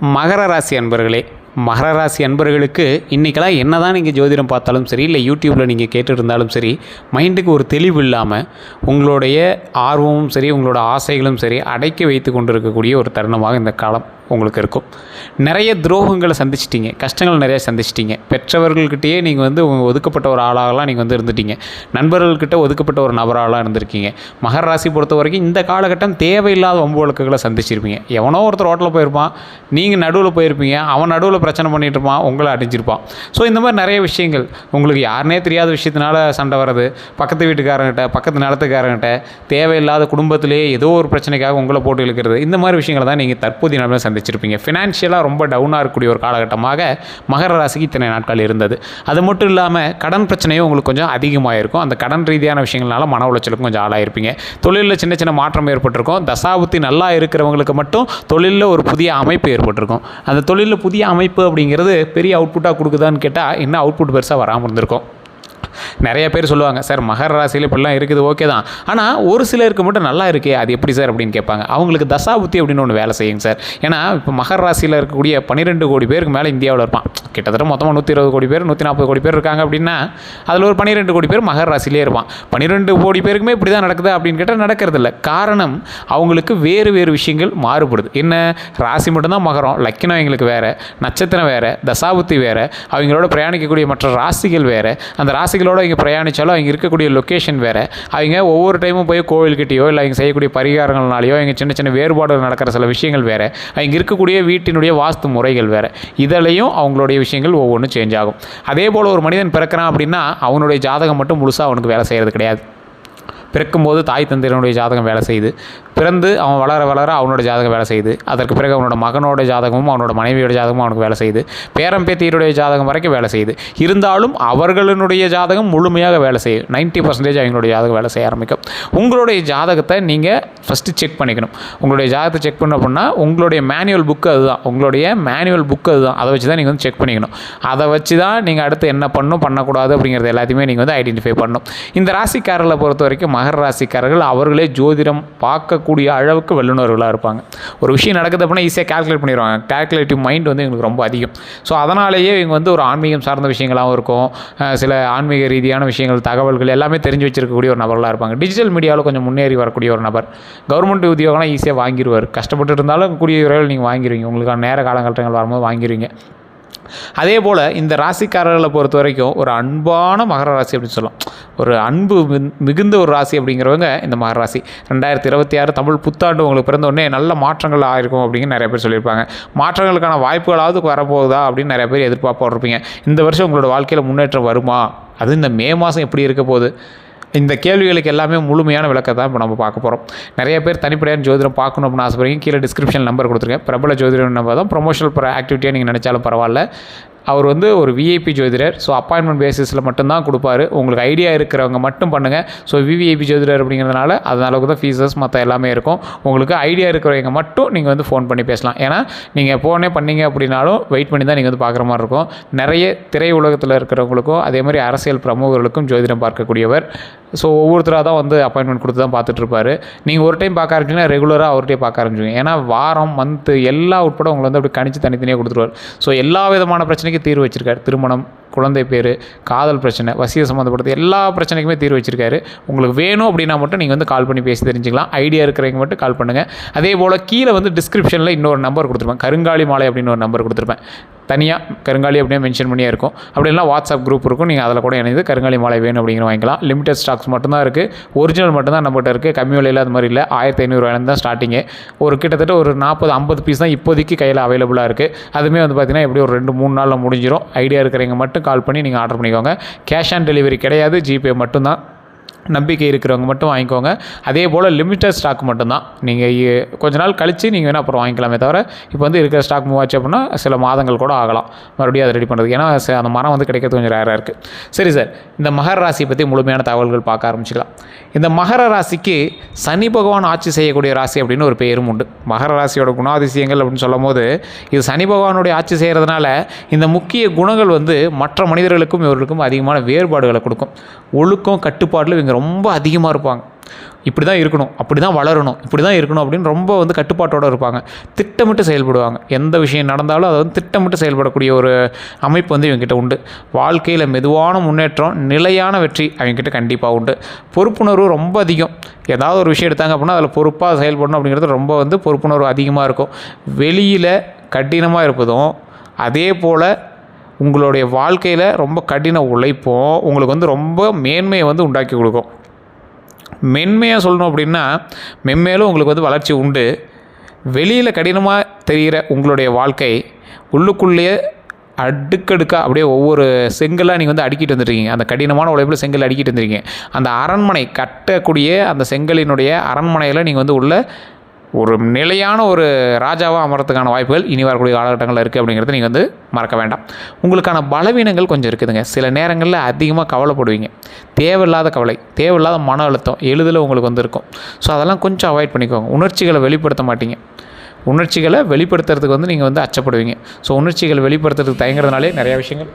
மகர ராசி அன்பர்களே, மகர ராசி அன்பர்களுக்கு இன்றைக்கெல்லாம் என்ன தான் நீங்கள் ஜோதிடம் பார்த்தாலும் சரி, இல்லை யூடியூப்பில் நீங்கள் கேட்டுருந்தாலும் சரி, மைண்டுக்கு ஒரு தெளிவு இல்லாமல் உங்களுடைய ஆர்வமும் சரி, உங்களோட ஆசைகளும் சரி அடக்கி வைத்து கொண்டு இருக்கக்கூடிய ஒரு தருணமாக இந்த காலம் உங்களுக்கு இருக்கும். நிறைய துரோகங்களை சந்திச்சிட்டிங்க, கஷ்டங்கள் நிறைய சந்திச்சிட்டிங்க. பெற்றவர்கள்கிட்டயே நீங்கள் ஒதுக்கப்பட்ட ஒரு ஆளாகலாம் நீங்கள் இருந்துட்டீங்க. நண்பர்கள்கிட்ட ஒதுக்கப்பட்ட ஒரு நபராகலாம் இருந்திருக்கீங்க. மகர ராசி பொறுத்த வரைக்கும் இந்த காலகட்டம் தேவையில்லாத வம்பு வழக்குகளை சந்திச்சிருப்பீங்க. எவனோ ஒருத்தர் ரோட்டில் போயிருப்பான், நீங்கள் நடுவில் போயிருப்பீங்க, அவன் நடுவில் பிரச்சனை பண்ணிகிட்டு இருப்பான், உங்களை அடிஞ்சிருப்பான். ஸோ இந்த மாதிரி நிறைய விஷயங்கள், உங்களுக்கு யாருனே தெரியாத விஷயத்தினால சண்டை வர்றது, பக்கத்து வீட்டுக்காரங்கிட்ட, பக்கத்து நிலத்துக்காரங்கிட்ட, தேவையில்லாத குடும்பத்திலே ஏதோ ஒரு பிரச்சனைக்காக உங்களை போட்டு இழுக்கிறது, இந்த மாதிரி விஷயங்களை தான் நீங்கள் தற்போதைய நிலைமை சந்திச்சிருப்பீங்க. ஃபினான்ஷியலாக ரொம்ப டவுனாக இருக்கக்கூடிய ஒரு காலகட்டமாக மகர ராசிக்கு இத்தனை நாட்கள் இருந்தது. அது மட்டும் இல்லாமல் கடன் பிரச்சனையும் உங்களுக்கு கொஞ்சம் அதிகமாக இருக்கும். அந்த கடன் ரீதியான விஷயங்களால மன உளைச்சலுக்கும் கொஞ்சம் ஆளாயிருப்பீங்க. தொழிலில் சின்ன சின்ன மாற்றம் ஏற்பட்டிருக்கும். தசாபுத்தி நல்லா இருக்கிறவங்களுக்கு மட்டும் தொழிலில் ஒரு புதிய அமைப்பு ஏற்பட்டிருக்கும். அந்த தொழிலில் புதிய அமைப்பு அப்படிங்கிறது பெரிய அவுட்புட்டாக கொடுக்குதான்னு கேட்டால் இன்னும் அவுட்புட் பெருசாக வராமல் இருந்திருக்கும். நிறைய பேர் சொல்லுவாங்க, சார் மகர ராசியில் இப்படிலாம் இருக்குது, ஓகே தான், ஆனால் ஒரு சிலருக்கு மட்டும் நல்லா இருக்கே, அது எப்படி சார் அப்படின்னு கேட்பாங்க. அவங்களுக்கு தசாபுத்தி அப்படின்னு ஒன்று வேலை செய்யுங்க சார். ஏன்னா இப்போ மகர ராசியில் இருக்கக்கூடிய 12 கோடி பேருக்கு மேலே இந்தியாவில் இருப்பான். கிட்டத்தட்ட மொத்தமாக 120 கோடி பேர் 140 கோடி பேர் இருக்காங்க அப்படின்னா அதில் ஒரு 12 கோடி பேர் மகர ராசியிலே இருப்பான். 12 கோடி பேருக்குமே இப்படி தான் நடக்குது அப்படின்னு கேட்டால் நடக்கிறதில்ல. காரணம் அவங்களுக்கு வேறு வேறு விஷயங்கள் மாறுபடுது. என்ன, ராசி மட்டும்தான் மகரம், லக்கினம் எங்களுக்கு வேறு, நட்சத்திரம் வேறு, தசாபுத்தி வேறு, அவங்களோட பிரயாணிக்கக்கூடிய மற்ற ராசிகள் வேறு, அந்த ராசிகளோட இங்கே பிரயாணித்தாலும் அவங்க இருக்கக்கூடிய லொக்கேஷன் வேறு. அவங்க ஒவ்வொரு டைமும் போய் கோவில்கிட்டையோ இல்லை அவங்க செய்யக்கூடிய பரிகாரங்கள்னாலேயோ அவங்க சின்ன சின்ன வேறுபாடுகள் நடக்கிற சில விஷயங்கள் வேறு, அவங்க இருக்கக்கூடிய வீட்டினுடைய வாஸ்து முறைகள் வேறு. இதிலையும் அவங்களுடைய விஷயங்கள் ஒவ்வொன்றும் சேஞ்ச் ஆகும். அதே போல் ஒரு மனிதன் பிறக்கிறான் அப்படின்னா அவனுடைய ஜாதகம் மட்டும் முழுசாக அவனுக்கு வேலை செய்கிறது கிடையாது. பிறக்கும்போது தாய் தந்தையனுடைய ஜாதகம் வேலை செய்யுது, பிறந்து அவன் வளர வளர அவனோட ஜாதகம் வேலை செய்யுது, அதற்கு பிறகு அவனோட மகனோட ஜாதகமும் அவனோட மனைவியோட ஜாதகமும் அவனுக்கு வேலை செய்யுது, பேரம்பேத்தியருடைய ஜாதகம் வரைக்கும் வேலை செய்யுது. இருந்தாலும் அவர்களுடைய ஜாதகம் முழுமையாக வேலை செய்யும். 90% அவங்களுடைய ஜாதகம் வேலை செய்ய ஆரம்பிக்கும். உங்களுடைய ஜாதகத்தை நீங்கள் ஃபஸ்ட்டு செக் பண்ணிக்கணும். உங்களுடைய ஜாதகத்தை செக் பண்ண அப்படின்னா உங்களுடைய மேனுவல் புக்கு அதுதான், உங்களுடைய மேனுவல் புக்கு அதுதான். அதை வச்சு தான் நீங்கள் செக் பண்ணிக்கணும். அதை வச்சு தான் நீங்கள் அடுத்து என்ன பண்ணணும் பண்ணக்கூடாது அப்படிங்கிறது எல்லாத்தையுமே நீங்கள் ஐடென்டிஃபை பண்ணணும். இந்த ராசிக்காரர்களை பொறுத்த வரைக்கும் மகர ராசிக்காரர்கள் அவர்களே ஜோதிடம் பார்க்கக்கூடிய அளவுக்கு வல்லுநர்களாக இருப்பாங்க. ஒரு விஷயம் நடக்குது அப்படின்னா ஈஸியாக கால்குலேட் பண்ணிடுவாங்க. கால்குலேட்டிவ் மைண்ட் எங்களுக்கு ரொம்ப அதிகம். ஸோ அதனாலேயே இவங்க ஒரு ஆன்மீகம் சார்ந்த விஷயங்களாகவும் இருக்கும், சில ஆன்மீக ரீதியான விஷயங்கள் தகவல்கள் எல்லாமே தெரிஞ்சு வச்சிருக்கக்கூடிய ஒரு நபர்களாக இருப்பாங்க. டிஜிட்டல் மீடியாவில் கொஞ்சம் முன்னேறி வரக்கூடிய ஒரு நபர். கவர்மெண்ட் உத்தியோகம்லாம் ஈஸியாக வாங்கிடுவார். கஷ்டப்பட்டு இருந்தாலும் கூடிய விரைவில் நீங்கள் வாங்கிடுவீங்க. உங்களுக்கான நேர காலகட்டங்கள் வரும்போது வாங்கிடுவீங்க. அதே போல் இந்த ராசிக்காரர்களை பொறுத்த வரைக்கும் ஒரு அன்பான மகர ராசி அப்படின்னு சொல்லலாம். ஒரு அன்பு மிகுந்த ஒரு ராசி அப்படிங்கிறவங்க இந்த மகர ராசி. 2026 தமிழ் புத்தாண்டு உங்களுக்கு பிறந்த உடனே நல்ல மாற்றங்கள் ஆயிருக்கும் அப்படின்னு நிறைய பேர் சொல்லியிருப்பாங்க. மாற்றங்களுக்கான வாய்ப்புகளாவது வரப்போகுதா அப்படின்னு நிறைய பேர் எதிர்பார்ப்போம் இருப்பீங்க. இந்த வருஷம் உங்களோட வாழ்க்கையில் முன்னேற்றம் வருமா, அது இந்த மே மாதம் எப்படி இருக்க போகுது, இந்த கேள்விகளுக்கு எல்லாமே முழுமையான விளக்கத்தை தான் இப்போ நம்ம பார்க்க போகிறோம். நிறைய பேர் தனிப்படையான ஜோதிடம் பார்க்கணும் அப்படின்னு ஆசைப்படுறீங்க. கீழே டிஸ்கிரிப்ஷன் நம்பர் கொடுத்துருக்கேன். பிரபல ஜோதிடம் நம்பர் தான். ப்ரொமோஷனல் ஆக்டிவிட்டியாக நீங்கள் நினச்சாலும் பரவாயில்ல. அவர் ஒரு விஐபி ஜோதிடர். ஸோ அப்பாயின்மெண்ட் பேசிஸில் மட்டும்தான் கொடுப்பாரு. உங்களுக்கு ஐடியா இருக்கிறவங்க மட்டும் பண்ணுங்கள். ஸோ விவிஐபி ஜோதிடர் அப்படிங்கிறதுனால அதனால தான் ஃபீஸஸ் மற்ற எல்லாமே இருக்கும். உங்களுக்கு ஐடியா இருக்கிறவங்க மட்டும் நீங்கள் ஃபோன் பண்ணி பேசலாம். ஏன்னா நீங்கள் ஃபோனே பண்ணீங்க அப்படின்னாலும் வெயிட் பண்ணி தான் நீங்கள் பார்க்குற மாதிரி இருக்கும். நிறைய திரை உலகத்தில் இருக்கிறவங்களுக்கும் அதே மாதிரி அரசியல் பிரமுகர்களுக்கும் ஜோதிடம் பார்க்கக்கூடியவர். ஸோ ஒவ்வொருத்தராக தான் அப்பாயின்மெண்ட் கொடுத்து தான் பார்த்துட்ருப்பாரு. நீங்கள் ஒரு டைம் பார்க்க ஆரம்பிச்சிங்கன்னா ரெகுலராக அவர்கிட்டே பார்க்க ஆரம்பிச்சுங்க. ஏன்னா வாரம் மந்த்து எல்லா உட்பட உங்களை அப்படி கணிச்சு தனித்தனியாக கொடுத்துருவார். ஸோ எல்லா விதமான பிரச்சனைக்கும் தீர்வு வச்சிருக்காரு. திருமணம், குழந்தை பேர், காதல் பிரச்சனை, வசிய சம்மந்தப்பட்டது எல்லா பிரச்சனைக்குமே தீர்வு வச்சிருக்காரு. உங்களுக்கு வேணும் அப்படின்னா மட்டும் நீங்கள் கால் பண்ணி பேசி தெரிஞ்சுக்கலாம். ஐடியா இருக்கிறவங்க மட்டும் கால் பண்ணுங்கள். அதே போல் கீழே டிஸ்கிரிப்ஷனில் இன்னொரு நம்பர் கொடுத்துருப்பேன், கருங்காலி மாலை அப்படின்னு ஒரு நம்பர் கொடுத்துருப்பேன். தனியாக கருங்காலி அப்படியே மென்ஷன் பண்ணியே இருக்கும். அப்படின்னா வாட்ஸ்அப் குரூப் இருக்கும், நீங்கள் அதில் கூட இணைந்து கருங்காலி மாலை வேணும் அப்படிங்கிற வாங்கிக்கலாம். லிமிடெட் ஸ்டாக்ஸ் மட்டும்தான் இருக்குது. ஒரிஜினல் மட்டும்தான் நம்மகிட்ட இருக்குது. கம்மி விலையில் அது மாதிரி இல்லை. 1500 தான் ஸ்டார்டிங்கு. கிட்டத்தட்ட ஒரு 40-50 பீஸ் தான் இப்போதைக்கு கையில் அவைலபிளாக இருக்குது. அதுவுமே பார்த்திங்கன்னா எப்படி ஒரு 2-3 நாளில் முடிஞ்சிடும். ஐடியா இருக்கிறவங்க மட்டும் கால் பண்ணி நீங்கள் ஆர்டர் பண்ணிக்கோங்க. கேஷ் ஆன் டெலிவரி கிடையாது, ஜிபே மட்டும்தான். நம்பிக்கை இருக்கிறவங்க மட்டும் வாங்கிக்கோங்க. அதே போல் லிமிட்டட் ஸ்டாக் மட்டும்தான். நீங்கள் கொஞ்ச நாள் கழித்து நீங்கள் வேணால் அப்புறம் வாங்கிக்கலாமே தவிர இப்போ இருக்கிற ஸ்டாக் மூவ் ஆச்சு அப்படின்னா சில மாதங்கள் கூட ஆகலாம் மறுபடியும் அதை ரெடி பண்ணுறது. ஏன்னா அந்த மரம் கிடைக்கிறது கொஞ்சம் ரேராக இருக்குது. சரி சார், இந்த மகர ராசியை பற்றி முழுமையான தகவல்கள் பார்க்க ஆரம்பிச்சிக்கலாம். இந்த மகர ராசிக்கு சனி பகவான் ஆட்சி செய்யக்கூடிய ராசி அப்படின்னு ஒரு பேரும் உண்டு. மகர ராசியோட குணாதிசயங்கள் அப்படின்னு சொல்லும் போது இது சனி பகவானுடைய ஆட்சி செய்கிறதுனால இந்த முக்கிய குணங்கள் மற்ற மனிதர்களுக்கும் இவர்களுக்கும் அதிகமான வேறுபாடுகளை கொடுக்கும். ஒழுக்கம், கட்டுப்பாட்டில் இவங்க ரொம்ப அதிகமாக இருப்பாங்க. இப்படி தான் இருக்கணும், அப்படி தான் வளரணும், இப்படி தான் இருக்கணும் அப்படின்னு ரொம்ப வந்து கட்டுப்பாட்டோடு இருப்பாங்க. திட்டமிட்டு செயல்படுவாங்க. எந்த விஷயம் நடந்தாலும் அதை வந்து திட்டமிட்டு செயல்படக்கூடிய ஒரு அமைப்பு வந்து இவங்ககிட்ட உண்டு. வாழ்க்கையில் மெதுவான முன்னேற்றம், நிலையான வெற்றி அவங்ககிட்ட கண்டிப்பாக உண்டு. பொறுப்புணர்வு ரொம்ப அதிகம். ஏதாவது ஒரு விஷயம் எடுத்தாங்க அப்படின்னா அதில் பொறுப்பாக செயல்படணும் அப்படிங்கிறது ரொம்ப வந்து பொறுப்புணர்வு அதிகமாக இருக்கும். வெளியில் கடினமாக இருப்பதும் அதே போல் உங்களுடைய வாழ்க்கையில் ரொம்ப கடின உழைப்பும் உங்களுக்கு வந்து ரொம்ப மேன்மையை வந்து உண்டாக்கி கொடுக்கும். மென்மையாக சொல்லணும் அப்படின்னா மென்மேலும் உங்களுக்கு வந்து வளர்ச்சி உண்டு. வெளியில் கடினமாக தெரிகிற உங்களுடைய வாழ்க்கை உள்ளுக்குள்ளேயே அடுக்கடுக்காக அப்படியே ஒவ்வொரு செங்கலாக நீங்கள் வந்து அடுக்கிட்டு வந்துருக்கீங்க. அந்த கடினமான உழைப்பில் செங்கல் அடுக்கிட்டு வந்துருக்கீங்க. அந்த அரண்மனை கட்டக்கூடிய அந்த செங்கலினுடைய அரண்மனையில் நீங்கள் வந்து உள்ள ஒரு நிலையான ஒரு ராஜாவாக அமரத்துக்கான வாய்ப்புகள் இனி வரக்கூடிய காலகட்டங்களில் இருக்குது அப்படிங்கிறத நீங்கள் வந்து மறக்க வேண்டாம். உங்களுக்கான பலவீனங்கள் கொஞ்சம் இருக்குதுங்க. சில நேரங்களில் அதிகமாக கவலைப்படுவீங்க. தேவையில்லாத கவலை, தேவையில்லாத மன அழுத்தம் எளிதில் உங்களுக்கு வந்து இருக்கும். ஸோ அதெல்லாம் கொஞ்சம் அவாய்ட் பண்ணிக்கோங்க. உணர்ச்சிகளை வெளிப்படுத்த மாட்டீங்க. உணர்ச்சிகளை வெளிப்படுத்துறதுக்கு வந்து நீங்கள் வந்து அச்சப்படுவீங்க. ஸோ உணர்ச்சிகளை வெளிப்படுத்துறதுக்கு தயங்குறதுனாலே நிறையா விஷயங்கள்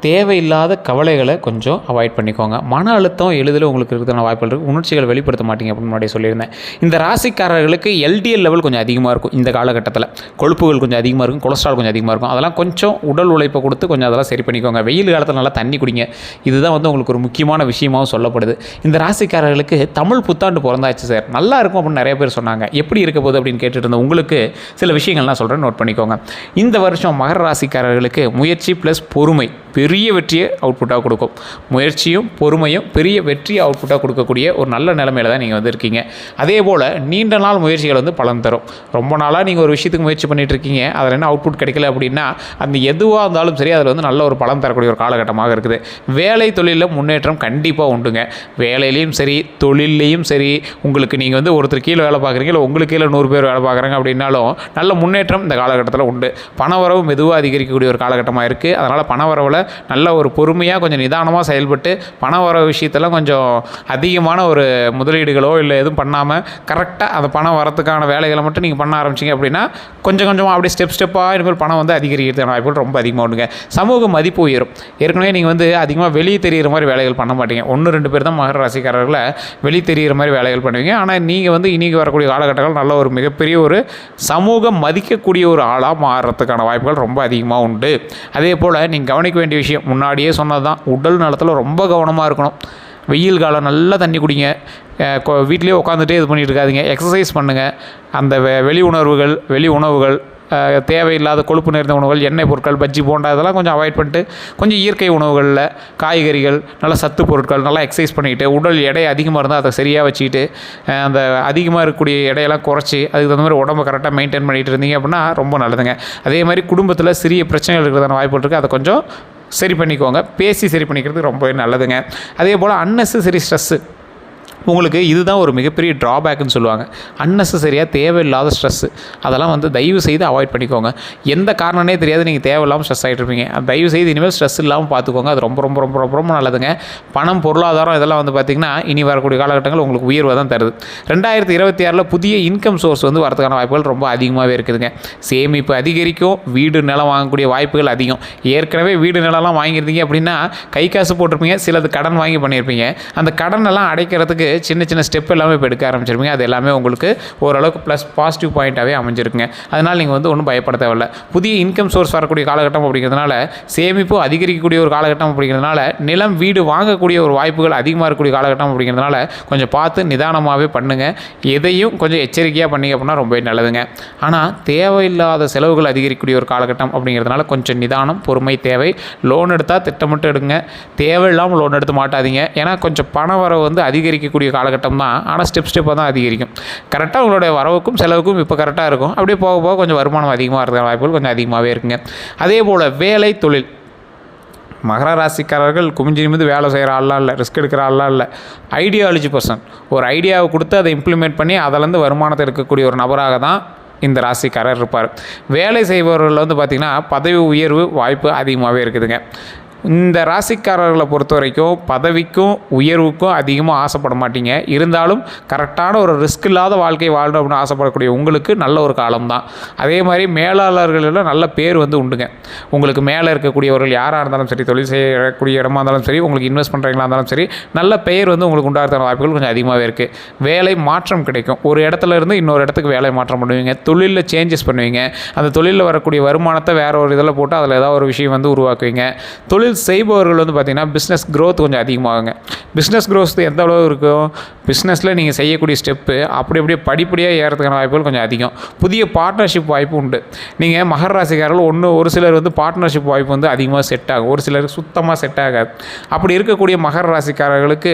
தேவையில்லாத கவலைகளை கொஞ்சம் அவாய்ட் பண்ணிக்கோங்க. மன அழுத்தம் எளிதில் உங்களுக்கு இருக்கிற வாய்ப்புகள் இருக்குது. உணர்ச்சிகளை வெளிப்படுத்த மாட்டீங்க அப்படின்னு முன்னாடி சொல்லியிருந்தேன். இந்த ராசிக்காரர்களுக்கு LDL லெவல் கொஞ்சம் அதிகமாக இருக்கும். இந்த காலகட்டத்தில் கொழுப்புகள் கொஞ்சம் அதிகமாக இருக்கும், கொலஸ்ட்ரால் கொஞ்சம் அதிகமாக இருக்கும். அதெல்லாம் கொஞ்சம் உடல் உழைப்பை கொடுத்து கொஞ்சம் அதெல்லாம் சரி பண்ணிக்கோங்க. வெயில் காலத்தில் நல்லா தண்ணி குடிங்க. இதுதான் வந்து உங்களுக்கு ஒரு முக்கியமான விஷயமாகவும் சொல்லப்படுது. இந்த ராசிக்காரர்களுக்கு தமிழ் புத்தாண்டு பிறந்தாச்சு சார், நல்லா இருக்கும் அப்படின்னு நிறைய பேர் சொன்னாங்க. எப்படி இருக்க போகுது அப்படின்னு கேட்டுட்டு இருந்த உங்களுக்கு சில விஷயங்கள்லாம் சொல்கிறேன், நோட் பண்ணிக்கோங்க. இந்த வருஷம் மகர ராசிக்காரர்களுக்கு முயற்சி ப்ளஸ் பொறுமை பெரிய வெற்றியை அவுட்புட்டாக கொடுக்கும். முயற்சியும் பொறுமையும் பெரிய வெற்றியை அவுட்புட்டாக கொடுக்கக்கூடிய ஒரு நல்ல நிலைமையில் தான் நீங்கள் வந்து இருக்கீங்க. அதே போல் நீண்ட நாள் முயற்சிகள் வந்து பலன் தரும். ரொம்ப நாளாக நீங்கள் ஒரு விஷயத்துக்கு முயற்சி பண்ணிகிட்டு இருக்கீங்க, அதில் என்ன அவுட்புட் கிடைக்கல அப்படின்னா அந்த எதுவாக இருந்தாலும் சரி அதில் வந்து நல்ல ஒரு பலன் தரக்கூடிய ஒரு காலகட்டமாக இருக்குது. வேலை தொழிலில் முன்னேற்றம் கண்டிப்பாக உண்டுங்க. வேலையிலையும் சரி தொழிலையும் சரி உங்களுக்கு நீங்கள் வந்து ஒருத்தர் கீழே வேலை பார்க்குறீங்க, இல்லை உங்களுக்கு கீழே 100 பேர் வேலை பார்க்குறாங்க அப்படின்னாலும் நல்ல முன்னேற்றம் இந்த காலகட்டத்தில் உண்டு. பணவரவு மெதுவாக அதிகரிக்கக்கூடிய ஒரு காலகட்டமாக இருக்குது. அதனால் பணவரவில் நல்ல ஒரு பொறுமையாக கொஞ்சம் நிதானமாக செயல்பட்டு பண வர விஷயத்தில் கொஞ்சம் அதிகமான ஒரு முதலீடுகளோ இல்லை எதுவும் பண்ணாமல் கரெக்டாக அந்த பணம் வரத்துக்கான வேலைகளை மட்டும் நீங்கள் பண்ண ஆரம்பிச்சிங்க அப்படின்னா கொஞ்சம் கொஞ்சமாக அப்படியே ஸ்டெப்பாக இனிமேல் பணம் வந்து அதிகரிக்கிறதுக்கான வாய்ப்புகள் ரொம்ப அதிகமாக உண்டுங்க. சமூக மதிப்பு உயரும். ஏற்கனவே நீங்கள் வந்து அதிகமாக வெளியே தெரிகிற மாதிரி வேலைகள் பண்ண மாட்டீங்க. 1-2 பேர் தான் மகர ராசிக்காரர்களை வெளியே தெரிகிற மாதிரி வேலைகள் பண்ணுவீங்க. ஆனால் நீங்கள் வந்து இன்றைக்கி வரக்கூடிய காலகட்டங்கள் நல்ல ஒரு மிகப்பெரிய ஒரு சமூகம் மதிக்கக்கூடிய ஒரு ஆளாக மாறுறதுக்கான வாய்ப்புகள் ரொம்ப அதிகமாக உண்டு. அதே போல் நீங்கள் கவனிக்க வேண்டிய விஷயம் முன்னாடியே சொன்னது தான், உடல் நலத்தில் ரொம்ப கவனமாக இருக்கணும். வெயில் காலம் நல்லா தண்ணி குடிங்க. வீட்டிலே உட்காந்துட்டே இது பண்ணிட்டு இருக்காதீங்க. எக்ஸசைஸ் பண்ணுங்கள். அந்த வெளி உணவுகள் தேவையில்லாத கொழுப்பு நிறைந்த உணவுகள், எண்ணெய் பொருட்கள், பஜ்ஜி போண்டா இதெல்லாம் கொஞ்சம் அவாய்ட் பண்ணிட்டு கொஞ்சம் இயற்கை உணவுகளில் காய்கறிகள், நல்ல சத்து பொருட்கள், நல்லா எக்ஸசைஸ் பண்ணிக்கிட்டு உடல் எடை அதிகமாக இருந்தால் அதை சரியாக வச்சுக்கிட்டு அந்த அதிகமாக இருக்கக்கூடிய எடையெல்லாம் குறைச்சி அதுக்கு தகுந்த மாதிரி உடம்பை கரெக்டாக மெயின்டைன் பண்ணிகிட்டு இருந்தீங்க அப்படின்னா ரொம்ப நல்லதுங்க. அதே மாதிரி குடும்பத்தில் சிறிய பிரச்சனைகள் இருக்கிறதான வாய்ப்பு இருக்குது. அதை கொஞ்சம் சரி பண்ணிக்கோங்க. பேசி சரி பண்ணிக்கிறது ரொம்ப நல்லதுங்க. அதே போல் அன்னெசரி ஸ்ட்ரெஸ்ஸு உங்களுக்கு இதுதான் ஒரு மிகப்பெரிய ட்ராபேக்குன்னு சொல்லுவாங்க. அன்னெசரியாக தேவையில்லாத ஸ்ட்ரெஸ்ஸு அதெல்லாம் வந்து தயவு செய்து அவாய்ட் பண்ணிக்கோங்க. எந்த காரணமே தெரியாது நீங்கள் தேவையில்லாமல் ஸ்ட்ரெஸ் ஆகிட்டு இருப்பீங்க. தயவு செய்து இனிமேல் ஸ்ட்ரெஸ் இல்லாமல் பார்த்துக்கோங்க. அது ரொம்ப ரொம்ப ரொம்ப ரொம்ப ரொம்ப நல்லதுங்க. பணம், பொருளாதாரம் இதெல்லாம் வந்து பார்த்திங்கன்னா இனி வரக்கூடிய காலகட்டங்கள் உங்களுக்கு உயர்வை தான் தருது. 2026 புதிய இன்கம் சோர்ஸ் வந்து வரதுக்கான வாய்ப்புகள் ரொம்ப அதிகமாகவே இருக்குதுங்க. சேமிப்பு அதிகரிக்கும். வீடு நிலம் வாங்கக்கூடிய வாய்ப்புகள் அதிகம். ஏற்கனவே வீடு நிலம்லாம் வாங்கியிருந்தீங்க அப்படின்னா கை காசு போட்டிருப்பீங்க, சிலது கடன் வாங்கி பண்ணியிருப்பீங்க. அந்த கடனெல்லாம் அடைக்கிறதுக்கு சின்ன சின்ன ஸ்டெப் எல்லாமே இப்போ எடுக்க ஆரம்பிச்சிருப்பீங்க. அது எல்லாமே உங்களுக்கு ஓரளவுக்கு ப்ளஸ் பாசிட்டிவ் பாயிண்ட்டாகவே அமைஞ்சிருக்குங்க. அதனால் நீங்கள் வந்து ஒன்றும் பயப்பட தேவையில்லை. புதிய இன்கம் சோர்ஸ் வரக்கூடிய காலகட்டம் அப்படிங்கிறதுனால, சேமிப்பு அதிகரிக்கக்கூடிய ஒரு காலகட்டம் அப்படிங்கிறதுனால, நிலம் வீடு வாங்கக்கூடிய ஒரு வாய்ப்புகள் அதிகமாக இருக்கக்கூடிய காலகட்டம் அப்படிங்கிறதுனால கொஞ்சம் பார்த்து நிதானமாகவே பண்ணுங்கள். எதையும் கொஞ்சம் எச்சரிக்கையாக பண்ணிங்க அப்படின்னா ரொம்ப நல்லதுங்க. ஆனால் தேவையில்லாத செலவுகள் அதிகரிக்கக்கூடிய ஒரு காலகட்டம் அப்படிங்கிறதுனால கொஞ்சம் நிதானம், பொறுமை தேவை. லோன் எடுத்தால் திட்டமிட்டு எடுங்க. தேவையில்லாமல் லோன் எடுத்து மாட்டாதீங்க. ஏன்னா கொஞ்சம் பண வரவு வந்து அதிகரிக்கக்கூடிய காலகட்டம் தான். ஆனால் ஸ்டெப்பாக தான் அதிகரிக்கும். கரெக்டாக உங்களுடைய வரவுக்கும் செலவுக்கும் இப்போ கரெக்டாக இருக்கும். அப்படியே போக போக கொஞ்சம் வருமானம் அதிகமாக இருக்கிற வாய்ப்புகள் கொஞ்சம் அதிகமாகவே இருக்குங்க. அதே போல் வேலை தொழில், மகர ராசிக்காரர்கள் குமிஞ்சி நிமிந்து வேலை செய்கிற ஆள்லாம் இல்லை, ரிஸ்க் எடுக்கிற ஆள்லாம் இல்லை. Ideology person. ஒரு ஐடியாவை கொடுத்து அதை இம்ப்ளிமெண்ட் பண்ணி அதிலேருந்து வருமானத்தை எடுக்கக்கூடிய ஒரு நபராக தான் இந்த ராசிக்காரர் இருப்பார். வேலை செய்பவர்கள் வந்து பார்த்திங்கன்னா பதவி உயர்வு வாய்ப்பு அதிகமாகவே இருக்குதுங்க. இந்த ராசிக்காரர்களை பொறுத்த வரைக்கும் பதவிக்கும் உயர்வுக்கும் அதிகமாக ஆசைப்பட மாட்டீங்க. இருந்தாலும் கரெக்டான ஒரு ரிஸ்க் இல்லாத வாழ்க்கை வாழணும் அப்படின்னு ஆசைப்படக்கூடிய உங்களுக்கு நல்ல ஒரு காலம் தான். அதே மாதிரி மேலாளர்களெல்லாம் நல்ல பேர் வந்து உண்டுங்க. உங்களுக்கு மேலே இருக்கக்கூடியவர்கள் யாராக இருந்தாலும் சரி, தொழில் செய்யக்கூடிய இடமா இருந்தாலும் சரி, உங்களுக்கு இன்வெஸ்ட் பண்ணுறீங்களா இருந்தாலும் சரி, நல்ல பெயர் வந்து உங்களுக்கு உண்டாகிறதுக்கான வாய்ப்புகள் கொஞ்சம் அதிகமாகவே இருக்குது. வேலை மாற்றம் கிடைக்கும். ஒரு இடத்துல இருந்து இன்னொரு இடத்துக்கு வேலை மாற்றம் பண்ணுவீங்க. தொழிலில் சேஞ்சஸ் பண்ணுவீங்க. அந்த தொழிலில் வரக்கூடிய வருமானத்தை வேறு ஒரு இதில் போட்டு அதில் ஏதாவது ஒரு விஷயம் வந்து உருவாக்குவீங்க. தொழில் செய்பவர்கள் வந்து பார்த்திங்கன்னா பிஸ்னஸ் க்ரோத் கொஞ்சம் அதிகமாகுங்க. பிஸ்னஸ் க்ரோத் எந்த அளவு இருக்கும், பிஸ்னஸில் நீங்கள் செய்யக்கூடிய ஸ்டெப்பு அப்படி அப்படியே படிப்படியாக ஏறதுக்கான வாய்ப்புகள் கொஞ்சம் அதிகம். புதிய பார்ட்னர்ஷிப் வாய்ப்பு உண்டு. நீங்கள் மகர ராசிக்காரர்கள் ஒரு சிலர் வந்து பார்ட்னர்ஷிப் வாய்ப்பு வந்து அதிகமாக செட் ஆகும், ஒரு சிலருக்கு சுத்தமாக செட் ஆகாது. அப்படி இருக்கக்கூடிய மகர ராசிக்காரர்களுக்கு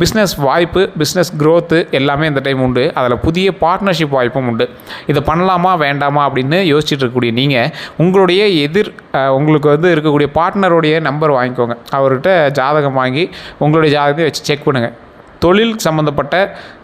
பிஸ்னஸ் வாய்ப்பு, பிஸ்னஸ் க்ரோத்து எல்லாமே இந்த டைம் உண்டு. அதில் புதிய பார்ட்னர்ஷிப் வாய்ப்பும் உண்டு. இதை பண்ணலாமா வேண்டாமா அப்படின்னு யோசிச்சுட்டு இருக்கக்கூடிய நீங்கள் உங்களுடைய உங்களுக்கு வந்து இருக்கக்கூடிய பார்ட்னருடைய நம்பர் வாங்கிக்கோங்க. அவர்கிட்ட ஜாதகம் வாங்கி உங்களுடைய ஜாதகத்தை வச்சு செக் பண்ணுங்கள். தொழில் சம்மந்தப்பட்ட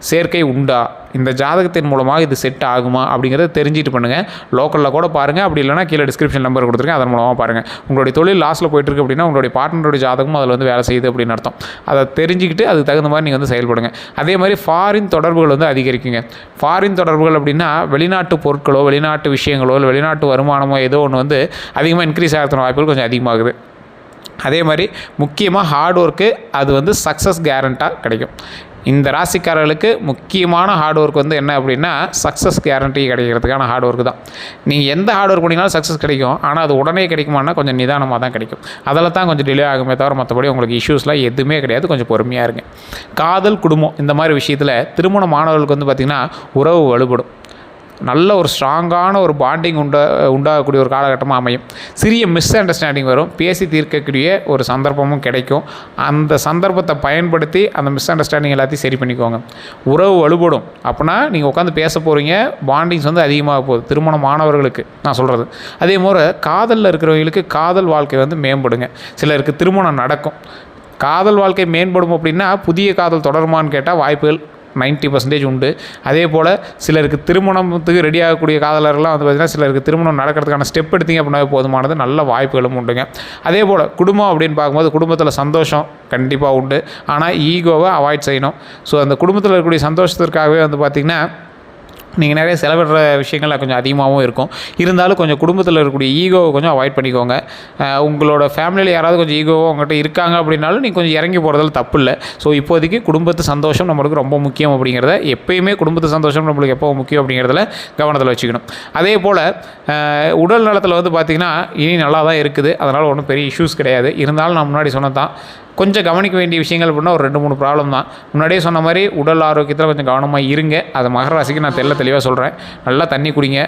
சேர்க்கை உண்டா, இந்த ஜாதகத்தின் மூலமாக இது செட் ஆகுமா அப்படிங்கிறத தெரிஞ்சுட்டு பண்ணுங்கள். லோக்கலில் கூட பாருங்கள். அப்படி இல்லைனா கீழே டிஸ்கிரிப்ஷன் நம்பர் கொடுத்துருக்கேன், அதன் மூலமாக பாருங்கள். உங்களுடைய தொழில் லாஸில் போயிட்டுருக்கு அப்படின்னா உங்களுடைய பார்ட்னருடைய ஜாதகமும் அதில் வந்து வேலை செய்யுது அப்படின்னு அர்த்தம். அதை தெரிஞ்சுக்கிட்டு அதுக்கு தகுந்த மாதிரி நீங்கள் வந்து செயல்படுங்க. அதே மாதிரி ஃபாரின் தொடர்புகள் வந்து அதிகரிக்குங்க. ஃபாரின் தொடர்புகள் அப்படின்னா வெளிநாட்டு பொருட்களோ, வெளிநாட்டு விஷயங்களோ, இல்லை வெளிநாட்டு வருமானமோ ஏதோ ஒன்று வந்து அதிகமாக இன்க்ரீஸ் ஆகிறதுன வாய்ப்புகள் கொஞ்சம் அதிகமாகுது. அதே மாதிரி முக்கியமாக ஹார்ட் ஒர்க்கு அது வந்து சக்ஸஸ் கேரண்டாக கிடைக்கும். இந்த ராசிக்காரர்களுக்கு முக்கியமான ஹார்ட் ஒர்க் வந்து என்ன அப்படின்னா சக்ஸஸ் கேரண்டி கிடைக்கிறதுக்கான ஹார்ட் ஒர்க் தான். நீங்கள் எந்த ஹார்ட் ஒர்க் பண்ணிங்கனாலும் சக்ஸஸ் கிடைக்கும். ஆனால் அது உடனே கிடைக்குமானா கொஞ்சம் நிதானமாக தான் கிடைக்கும். அதில் தான் கொஞ்சம் டிலே ஆகுமே தவிர மற்றபடி உங்களுக்கு இஷ்யூஸ்லாம் எதுவுமே கிடையாது. கொஞ்சம் பொறுமையாக இருங்க. காதல், குடும்பம் இந்த மாதிரி விஷயத்தில் திருமணமானவர்களுக்கு வந்து பார்த்திங்கன்னா உறவு வலுப்படும். நல்ல ஒரு ஸ்ட்ராங்கான ஒரு பாண்டிங் உண்டாகக்கூடிய ஒரு காலகட்டமாக அமையும். சிறிய மிஸ் அண்டர்ஸ்டாண்டிங் வரும், பேசி தீர்க்கக்கூடிய ஒரு சந்தர்ப்பமும் கிடைக்கும். அந்த சந்தர்ப்பத்தை பயன்படுத்தி அந்த மிஸ் அண்டர்ஸ்டாண்டிங் எல்லாத்தையும் சரி பண்ணிக்கோங்க. உறவு வலுப்படும். அப்படின்னா நீங்கள் உட்காந்து பேச போகிறீங்க, பாண்டிங்ஸ் வந்து அதிகமாக போகுது திருமணமானவர்களுக்கு நான் சொல்கிறது. அதே மாதிரி காதலில் இருக்கிறவங்களுக்கு காதல் வாழ்க்கை வந்து மேம்படுங்க. சிலருக்கு திருமணம் நடக்கும். காதல் வாழ்க்கை மேம்படும் அப்படின்னா புதிய காதல் தொடருமான்னு கேட்டால் வாய்ப்புகள் 90% உண்டு. அதே போல் சிலருக்கு திருமணத்துக்கு ரெடி ஆகக்கூடிய காதலர்கள்லாம் வந்து பார்த்திங்கன்னா சிலருக்கு திருமணம் நடக்கிறதுக்கான ஸ்டெப் எடுத்தீங்க அப்படின்னா போதுமானது, நல்ல வாய்ப்புகளும் உண்டுங்க. அதே போல் குடும்பம் அப்படின்னு பார்க்கும்போது குடும்பத்தில் சந்தோஷம் கண்டிப்பாக உண்டு. ஆனால் ஈகோவை அவாய்ட் செய்யணும். ஸோ அந்த குடும்பத்தில் இருக்கக்கூடிய சந்தோஷத்திற்காகவே வந்து பார்த்திங்கன்னா நீங்கள் நிறைய செலவிடுற விஷயங்கள் கொஞ்சம் அதிகமாகவும் இருக்கும். இருந்தாலும் கொஞ்சம் குடும்பத்தில் இருக்கக்கூடிய ஈகோவை கொஞ்சம் அவாய்ட் பண்ணிக்கோங்க. உங்களோட ஃபேமிலியில் யாராவது கொஞ்சம் ஈகோவோ உங்கள்கிட்ட இருக்காங்க அப்படின்னாலும் நீங்கள் கொஞ்சம் இறங்கி போகிறதால தப்பு இல்லை. ஸோ இப்போதைக்கு குடும்பத்து சந்தோஷம் நம்மளுக்கு ரொம்ப முக்கியம் அப்படிங்கிறத, எப்பயுமே குடும்பத்து சந்தோஷம் நம்மளுக்கு எப்போ முக்கியம் அப்படிங்கிறதுல கவனத்தில் வச்சுக்கணும். அதே போல் உடல் நலத்தில் வந்து பார்த்திங்கன்னா இனி நல்லா தான் இருக்குது. அதனால் ஒன்றும் பெரிய இஷ்யூஸ் கிடையாது. இருந்தாலும் நான் முன்னாடி சொன்னதான் கொஞ்சம் கவனிக்க வேண்டிய விஷயங்கள் அப்படின்னா ஒரு 2-3 ப்ராப்ளம் தான். முன்னாடியே சொன்ன மாதிரி உடல் ஆரோக்கியத்தில் கொஞ்சம் கவனமாக இருங்க. அதை மகர ராசிக்கு நான் தெளிவாக சொல்கிறேன். நல்லா தண்ணி குடிங்க,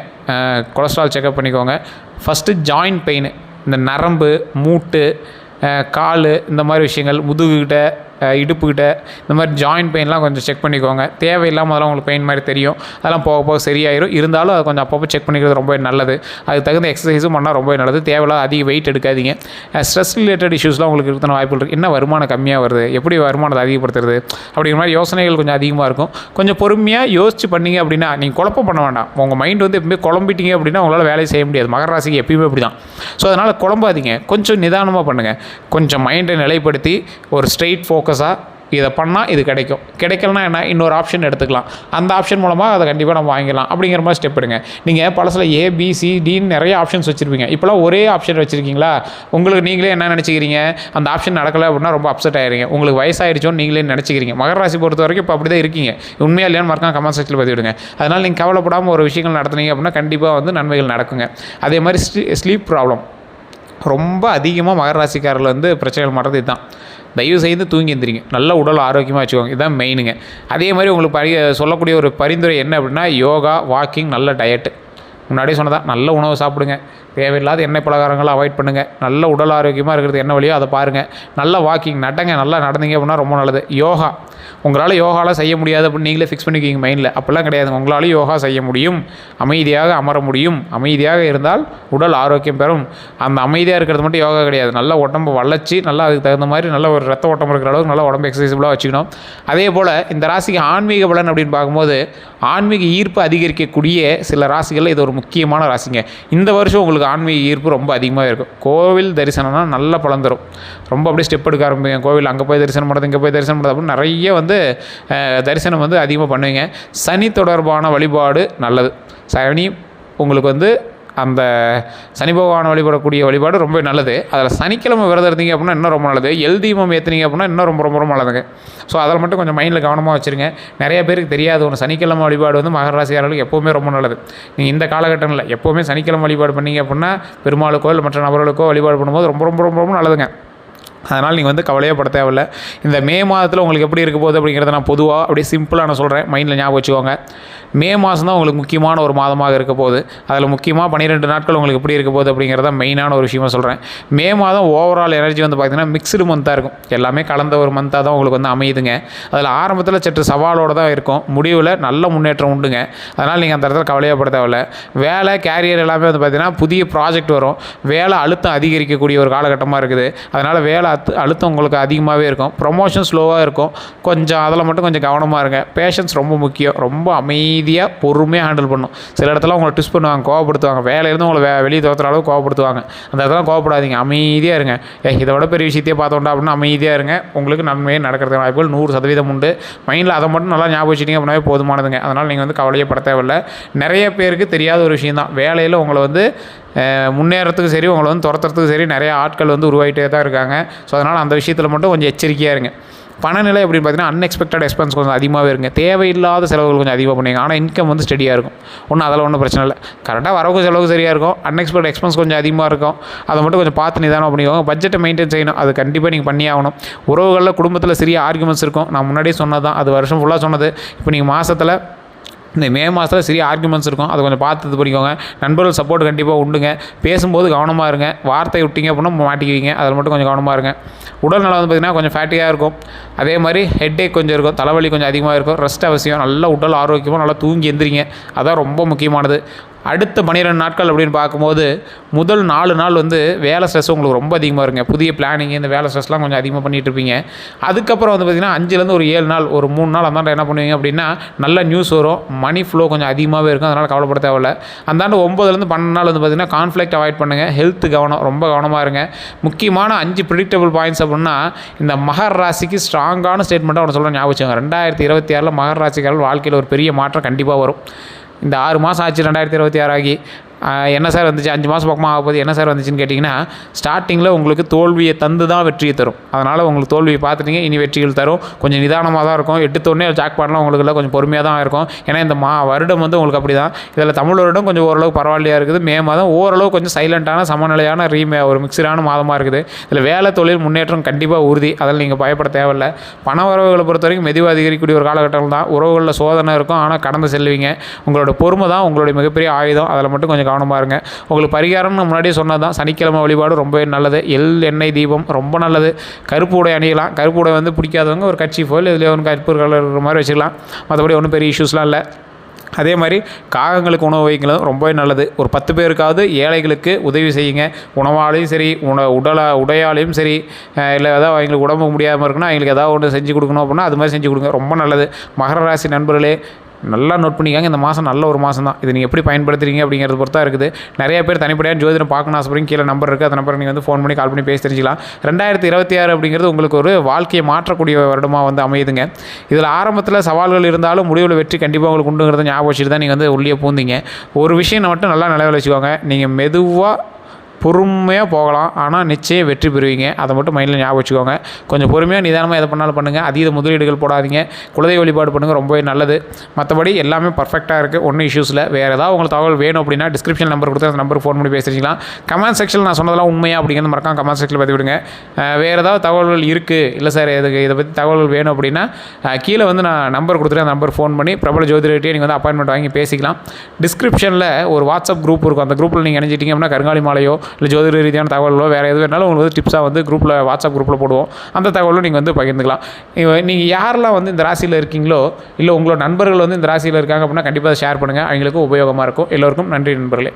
கொலஸ்ட்ரால் செக்அப் பண்ணிக்கோங்க. ஃபஸ்ட்டு ஜாயிண்ட் பெயின், இந்த நரம்பு, மூட்டு, கால் இந்த மாதிரி விஷயங்கள், முதுகுகிட்ட, இடுப்புக்கிட்ட இந்த மாதிரி ஜாயிண்ட் பெயின்லாம் கொஞ்சம் செக் பண்ணிக்கோங்க. தேவையில்லாமல் அதெல்லாம் உங்களுக்கு பெயின் மாதிரி தெரியும். அதெல்லாம் போக போக சரியாயிரும். இருந்தாலும் அதை கொஞ்சம் அப்பப்போ செக் பண்ணிக்கிறது ரொம்ப நல்லது. அதுக்கு தகுந்த எக்ஸசைஸும் பண்ணால் ரொம்ப நல்லது. தேவையில்லாத அதிக வெயிட் எடுக்காதீங்க. ஸ்ட்ரெஸ் ரிலேட்டட் இஷ்யூஸ்லாம் உங்களுக்கு இருக்கிற வாய்ப்புகள் இருக்குது. என்ன வருமானம் கம்மியாக வருது, எப்படி வருமானத்தை அதிகப்படுத்துறது அப்படிங்கிற மாதிரி யோசனைகள் கொஞ்சம் அதிகமாக இருக்கும். கொஞ்சம் பொறுமையாக யோசிச்சு பண்ணிங்க அப்படின்னா நீங்கள் குழப்பம் பண்ண வேண்டாம். உங்கள் மைண்ட் வந்து எப்பவுமே குழம்பிட்டீங்க அப்படின்னா உங்களால் வேலையை செய்ய முடியாது. மகர ராசிக்கு எப்பயுமே அப்படி தான். ஸோ அதனால் குழம்பாதீங்க, கொஞ்சம் நிதானமாக பண்ணுங்கள். கொஞ்சம் மைண்டை நிலைப்படுத்தி ஒரு ஸ்ட்ரெயிட் ஃபோக்கஸாக இதை பண்ணால் இது கிடைக்கலனா என்ன, இன்னொரு ஆப்ஷன் எடுத்துக்கலாம். அந்த ஆப்ஷன் மூலமாக அதை கண்டிப்பாக நம்ம வாங்கிக்கலாம் அப்படிங்கிற மாதிரி ஸ்டெப் எடுங்க. நீங்கள் பழசில் ABCDன்னு நிறைய ஆப்ஷன்ஸ் வச்சுருப்பீங்க. இப்போலாம் ஒரே ஆப்ஷன் வச்சுருக்கீங்களா, உங்களுக்கு நீங்களே என்ன நினச்சிக்கிறீங்க, அந்த ஆப்ஷன் நடக்கலை அப்படின்னா ரொம்ப அப்செட் ஆகிடுங்க. உங்களுக்கு வயசாகிடுச்சோன்னு நீங்களே நினச்சிக்கிறீங்க. மகர ராசி பொறுத்த வரைக்கும் இப்போ அப்படி தான் இருக்கீங்க. உண்மையாக இல்லையான்னு மறக்காம கமெண்ட் செக்ஷனில் பதிவிடுங்க. அதனால் நீங்கள் கவலைப்படாமல் ஒரு விஷயங்கள் நடத்துனீங்க அப்படின்னா கண்டிப்பாக வந்து நன்மைகள் நடக்குங்க. அதே மாதிரி ஸ்லீப் ப்ராப்ளம் ரொம்ப அதிகமாக மகர ராசிக்காரர்கள் வந்து பிரச்சனைகள் மாட்டுறது இதுதான். தயவு செய்து தூங்கி எந்திரிங்க, நல்ல உடல் ஆரோக்கியமாக வச்சுக்கோங்க. இதுதான் மெயினுங்க. அதே மாதிரி உங்களுக்கு சொல்லக்கூடிய ஒரு பரிந்துரை என்ன அப்படின்னா யோகா, வாக்கிங், நல்ல டயட்டு. முன்னாடியே சொன்னதான், நல்ல உணவு சாப்பிடுங்க, தேவையில்லாத எண்ணெய் பலகாரங்களை அவாய்ட் பண்ணுங்கள். நல்ல உடல் ஆரோக்கியமாக இருக்கிறது என்ன வழியோ அதை பாருங்கள். நல்ல வாக்கிங் நடங்க, நல்லா நடந்தீங்க அப்படின்னா ரொம்ப நல்லது. யோகா உங்களால் யோகாலாம் செய்ய முடியாது அப்படின்னு நீங்களே ஃபிக்ஸ் பண்ணிக்கிங்க மைண்டில். அப்படிலாம் கிடையாது. உங்களால் யோகா செய்ய முடியும், அமைதியாக அமர முடியும். அமைதியாக இருந்தால் உடல் ஆரோக்கியம் பெறும். அந்த அமைதியாக இருக்கிறது மட்டும் யோகா கிடையாது. நல்ல உடம்பு வளர்ச்சி, நல்லா அதுக்கு தகுந்த மாதிரி நல்ல ஒரு ரத்த ஓட்டம் இருக்கிற அளவுக்கு நல்லா உடம்பு எக்ஸசைஸபிளாக வச்சுக்கணும். அதே போல் இந்த ராசிக்கு ஆன்மீக பலன் அப்படின்னு பார்க்கும்போது ஆன்மீக ஈர்ப்பு அதிகரிக்கக்கூடிய சில ராசிகளில் இது ஒரு முக்கியமான ராசிங்க. இந்த வருஷம் உங்களுக்கு ஆன்மீக ஈர்ப்பு ரொம்ப அதிகமாக இருக்கும். கோவில் தரிசனம்னா நல்ல பலன் தரும். ரொம்ப அப்படியே ஸ்டெப் எடுக்க ஆரம்பிங்க. கோவில் அங்கே போய் தரிசனம் பண்ணுறது, இங்கே போய் தரிசனம் பண்ணுறது அப்படின்னு நிறைய வந்து தரிசனம் வந்து அதிகமாக பண்ணுவீங்க. சனி தொடர்பான வழிபாடு நல்லது. சனி உங்களுக்கு வந்து அந்த சனி பகவானை வழிபடக்கூடிய வழிபாடு ரொம்ப நல்லது. அதில் சனிக்கிழமை விரதம் இருந்தீங்க அப்படின்னா இன்னும் ரொம்ப நல்லது. எல் தீபம் ஏற்றுனீங்க அப்படின்னா இன்னும் ரொம்ப ரொம்ப ரொம்ப நல்லதுங்க. ஸோ அதில் மட்டும் கொஞ்சம் மைண்டில் கவனமாக வச்சுருங்க. நிறைய பேருக்கு தெரியாது ஒன்று, சனிக்கிழமை வழிபாடு வந்து மகர ராசிக்காரர்களுக்கு எப்போவுமே ரொம்ப நல்லது. நீங்கள் இந்த காலகட்டங்களில் எப்போவுமே சனிக்கிழமை வழிபாடு பண்ணீங்க அப்படின்னா பெருமாளுக்கோ இல்லை மற்ற நபர்களுக்கோ வழிபாடு பண்ணும்போது ரொம்ப ரொம்ப ரொம்ப ரொம்ப நல்லதுங்க. அதனால் நீங்கள் வந்து கவலையே பட தேவையில்லை. இந்த மே மாதத்தில் உங்களுக்கு எப்படி இருக்க போகுது அப்படிங்கிறத நான் பொதுவாக அப்படியே சிம்பிளாக நான் சொல்கிறேன், மைண்டில் ஞாபகம் வச்சுக்கோங்க. மே மாதம் தான் உங்களுக்கு முக்கியமான ஒரு மாதமாக இருக்க போகுது. அதில் முக்கியமாக 12 நாட்கள் உங்களுக்கு எப்படி இருக்க போகுது அப்படிங்கிறத மெயினான ஒரு விஷயமாக சொல்கிறேன். மே மாதம் ஓவரால் எனர்ஜி வந்து பார்த்திங்கன்னா மிக்ஸ்டு மந்த்தாக இருக்கும். எல்லாமே கலந்த ஒரு மந்தாக தான் உங்களுக்கு வந்து அமையுதுங்க. அதில் ஆரம்பத்தில் சற்று சவாலோடு தான் இருக்கும், முடிவில் நல்ல முன்னேற்றம் உண்டுங்க. அதனால் நீங்கள் அந்த இடத்துல கவலையே பட தேவையில்லை. வேலை கேரியர் எல்லாமே வந்து பார்த்திங்கன்னா புதிய ப்ராஜெக்ட் வரும். வேலை அழுத்தம் அதிகரிக்கக்கூடிய ஒரு காலகட்டமாக இருக்குது. அதனால் வேலை அழுத்தம் உங்களுக்கு அதிகமாகவே இருக்கும். ப்ரொமோஷன் ஸ்லோவாக இருக்கும். கொஞ்சம் அதில் மட்டும் கொஞ்சம் கவனமாக இருங்க. பேஷன்ஸ் ரொம்ப முக்கியம். ரொம்ப அமைதியாக பொறுமையாக ஹேண்டில் பண்ணணும். சில இடத்துல உங்களை ட்விஸ்ட் பண்ணுவாங்க, கோவப்படுத்துவாங்க. வேலையிலேருந்து உங்களை வெளியே தோற்றுற அளவுக்கு கோவப்படுத்துவாங்க. அந்த இடத்துல கோவப்படாதீங்க, அமைதியாக இருங்க. இதை விட பெரிய விஷயத்தையே பார்த்தோண்டா அப்படின்னா அமைதியாக இருங்க. உங்களுக்கு நன்மையே நடக்கிறதுக்கு வாய்ப்புகள் 100% உண்டு. மைண்டில் அதை மட்டும் நல்லா ஞாபகம் வச்சுட்டிங்க அப்படின்னாவே போதுமானதுங்க. அதனால் நீங்கள் வந்து கவலையே பட தேவையில்லை. நிறைய பேருக்கு தெரியாத ஒரு விஷயம் தான், வேலையில் உங்களை வந்து முன்னேறத்துக்கு சரி, உங்களை வந்து துரத்துறதுக்கு சரி நிறைய ஆட்கள் வந்து உருவாகிட்டே தான் இருக்காங்க. ஸோ அதனால் அந்த விஷயத்தில் மட்டும் கொஞ்சம் எச்சரிக்கையாக இருங்க. பணநிலை அப்படின்னு பார்த்தீங்கன்னா அன்எக்ஸ்பெக்டட் எக்ஸ்பென்ஸ் கொஞ்சம் அதிகமாகவே இருங்க. தேவையில்லாத செலவுகள் கொஞ்சம் அதிகமாக பண்ணுவீங்க. ஆனால் இன்கம் வந்து ஸ்டெடியாக இருக்கும். அதில் ஒன்றும் பிரச்சனை இல்லை. கரெக்டாக வரவுக்கு செலவுக்கு சரியாக இருக்கும். அன்எக்ஸ்பெக்டட் எக்ஸ்பென்ஸ் கொஞ்சம் அதிகமாக இருக்கும். அதை மட்டும் கொஞ்சம் பார்த்து நிதானம் பண்ணிக்கோங்க. பட்ஜெட்டை மெயின்டைன் செய்யணும். அது கண்டிப்பாக நீங்கள் பண்ணி ஆகணும். உறவுகளில் குடும்பத்தில் சிறிய ஆர்குமெண்ட்ஸ் இருக்கும். நான் முன்னாடியே சொன்னது தான், அது வருஷம் ஃபுல்லாக சொன்னது. இப்போ நீங்கள் மாதத்தில் இந்த மே மாதத்தில் சிறிய ஆர்குமெண்ட்ஸ் இருக்கும். அதை கொஞ்சம் பார்த்து இது பண்ணிக்கோங்க. நண்பர்கள் சப்போர்ட் கண்டிப்பாக உண்டுங்க. பேசும்போது கவனமாக இருங்க. வார்த்தை விட்டீங்க அப்படின்னா மாட்டிக்குவீங்க. அதில் மட்டும் கொஞ்சம் கவனமாக இருங்க. உடல் நலம் வந்து பார்த்திங்கன்னா கொஞ்சம் ஃபேட்டியாக இருக்கும். அதே மாதிரி ஹெட்டேக் கொஞ்சம் இருக்கும். தலைவலி கொஞ்சம் அதிகமாக இருக்கும். ரெஸ்ட் அவசியம். நல்லா உடல் ஆரோக்கியமாக நல்லா தூங்கி எந்திரிங்க. அதான் ரொம்ப முக்கியமானது. அடுத்த 12 நாட்கள் அப்படின்னு பார்க்கும்போது முதல் 4 நாள் வந்து வேலை ஸ்ட்ரெஸ் உங்களுக்கு ரொம்ப அதிகமாக இருங்க. புதிய பிளானிங், இந்த வேலை ஸ்ட்ரெஸ்லாம் கொஞ்சம் அதிகமாக பண்ணிகிட்டு இருப்பீங்க. அதுக்கப்புறம் வந்து பார்த்திங்கன்னா 5லேருந்து ஒரு 7 நாள், ஒரு 3 நாள் அந்தாண்ட என்ன பண்ணுவீங்க அப்படின்னா நல்ல நியூஸ் வரும். மணி ஃப்ளோ கொஞ்சம் அதிகமாகவே இருக்கும். அதனால் கவலைப்பட தேவையில்லை. அந்தாண்டு 9லேருந்து 12 நாள் வந்து பார்த்திங்கன்னா கான்ஃப்ளிக்ட் அவாய்ட் பண்ணுங்கள். ஹெல்த் கவனம், ரொம்ப கவனமாக இருங்க. முக்கியமான 5 ப்ரிடிக்டபிள் பாயிண்ட்ஸ் அப்படின்னா இந்த மகர ராசிக்கு ஸ்ட்ராங்கான ஸ்டேட்மெண்ட்டாக ஒன்று சொல்ல ஞாபகம் வச்சுக்கோங்க. 2026 மகர ராசிக்காரர்கள் வாழ்க்கையில் ஒரு பெரிய மாற்றம் கண்டிப்பாக வரும். இந்த 6 மாதம் ஆச்சு 2026 ஆகி. என்ன சார் வந்துச்சு, 5 மாதம் பக்கமாக ஆக போகுது, என்ன சார் வந்துச்சுன்னு கேட்டிங்கன்னா, ஸ்டார்டிங்கில் உங்களுக்கு தோல்வியை தந்து தான் வெற்றியை தரும். அதனால் உங்களுக்கு தோல்வியை பார்த்துட்டீங்க, இனி வெற்றிகள் தரும். கொஞ்சம் நிதானமாக தான் இருக்கும். எடுத்தோடனே ஜாக் பண்ணலாம் உங்களுக்கு கொஞ்சம் பொறுமையாக தான் இருக்கும். ஏன்னா இந்த வருடம் வந்து உங்களுக்கு அப்படி தான். இதில் தமிழ் வருடம் கொஞ்சம் ஓரளவு பரவாயில்லையாக இருக்குது. மே மாதம் ஓரளவு கொஞ்சம் சைலண்ட்டான சமநிலையான ஒரு மிக்சரான மாதமாக இருக்குது. இதில் வேலை தொழில் முன்னேற்றம் கண்டிப்பாக உறுதி. அதில் நீங்கள் பயப்பட தேவையில்லை. பண வரவுகளை பொறுத்த வரைக்கும் மெதுவாக அதிகரிக்கக்கூடிய ஒரு காலகட்டம் தான். உறவுகளில் சோதனை இருக்கும், ஆனால் கடந்து செல்வீங்க. உங்களோட பொறுமை தான் உங்களுடைய மிகப்பெரிய ஆயுதம். அதில் மட்டும் கொஞ்சம் கவனமாக இருங்க. உங்களுக்கு பரிகாரம்னு முன்னாடியே சொன்னது தான், சனிக்கிழமை வழிபாடு ரொம்பவே நல்லது. எண்ணெய் தீபம் ரொம்ப நல்லது. கருப்பு உடை அணியலாம். கருப்பு உடை வந்து பிடிக்காதவங்க ஒரு கட்சி ஃபோல் இதில் ஒன்று கருப்பு கலர் மாதிரி வச்சுக்கலாம். மற்றபடி ஒன்றும் பெரிய இஷ்யூஸ்லாம் இல்லை. அதே மாதிரி காகங்களுக்கு உணவு வைக்கிறதும் ரொம்பவே நல்லது. ஒரு 10 பேருக்காவது ஏழைகளுக்கு உதவி செய்யுங்க. உணவாலையும் சரி, உடையாலையும் சரி, இல்லை ஏதாவது அவங்களுக்கு உடம்பு முடியாமல் இருக்குன்னா அவங்களுக்கு ஏதாவது ஒன்று செஞ்சு கொடுக்கணும் அப்படின்னா அது மாதிரி செஞ்சு கொடுங்க. ரொம்ப நல்லது. மகர ராசி நண்பர்களே நல்லா நோட் பண்ணிக்காங்க. இந்த மாதம் நல்ல ஒரு மாதம் தான். இது நீங்கள் எப்படி பயன்படுத்துறீங்க அப்படிங்கிறது பொறுத்தா இருக்குது. நிறைய பேர் தனிப்படையாக ஜோதிடம் பார்க்கணும் ஆசைப்படுறீங்க. கீழே நம்பர் இருக்குது. அந்த நம்பருக்கு நீங்கள் வந்து ஃபோன் பண்ணி கால் பண்ணி பேசி தெரிஞ்சிக்கலாம். 2026 அப்படிங்கிறது உங்களுக்கு ஒரு வாழ்க்கையை மாற்றக்கூடிய வருடமாக வந்து அமையுதுங்க. இதில் ஆரம்பத்தில் சவால்கள் இருந்தாலும் முடிவில் வெற்றி கண்டிப்பாக உங்களுக்கு உண்டுங்கிறத ஞாபகம் வச்சுட்டு தான் நீங்கள் வந்து உள்ளே பூந்தீங்க. ஒரு விஷயம் மட்டும் நல்லா நிலவில் வச்சுக்கோங்க. நீங்கள் மெதுவாக பொறுமையாக போகலாம், ஆனால் நிச்சயம் வெற்றி பெறுவீங்க. அதை மட்டும் மைண்டில் ஞாபகம் வச்சுக்கோங்க. கொஞ்சம் பொறுமையாக நிதானமாக எதை பண்ணாலும் பண்ணுங்கள். அதீத முதலீடுகள் போடாதீங்க. குலதெய்வ வழிபாடு பண்ணுங்கள், ரொம்பவே நல்லது. மற்றபடி எல்லாமே பர்ஃபெக்டாக இருக்குது, ஒன்றும் இஷ்யூஸில். வேறு ஏதாவது உங்களுக்கு தகவல் வேணும் அப்படின்னா டிஸ்கிரிப்ஷன் நம்பர் கொடுத்து அந்த நம்பருக்கு ஃபோன் பண்ணி பேசிக்கலாம். கமெண்ட் செக்ஷனில் நான் சொன்னதெல்லாம் உண்மையாக அப்படிங்கிறது மறக்காம கமெண்ட் செக்ஷனில் பற்றி விடுங்க. வேறு ஏதாவது தகவல்கள் இருக்குது, இல்லை சார் இதை பற்றி தகவல்கள் வேணும் அப்படின்னா கீழே வந்து நான் நம்பர் கொடுத்துட்டு அந்த நம்பர் ஃபோன் பண்ணி பிரபல ஜோதிடர்கிட்டே நீங்கள் வந்து அப்பாயின்மெண்ட் வாங்கி பேசிக்கலாம். டிஸ்கிரிப்ஷனில் ஒரு வாட்ஸ்அப் குரூப் இருக்கும். அந்த குரூப்பில் நீங்கள் இணைஞ்சிட்டிங்க அப்படின்னா கருங்காலி மாலையோ இல்லை ஜோதிட ரீதியான தகவலோ வேறு எது வேணாலும் உங்களுக்கு வந்து டிப்ஸாக வந்து குரூப்பில் வாட்ஸ்அப் குரூப்பில் போடுவோம். அந்த தகவலும் நீங்கள் வந்து பகிர்ந்துக்கலாம். நீங்கள் யாரெல்லாம் வந்து இந்த ராசியில் இருக்கீங்களோ, இல்லை உங்களோட நண்பர்கள் வந்து இந்த ராசியில் இருக்காங்க அப்படின்னா கண்டிப்பாக ஷேர் பண்ணுங்கள். அவங்களுக்கும் உபயோகமாக இருக்கும். எல்லோருக்கும் நன்றி நண்பர்களே.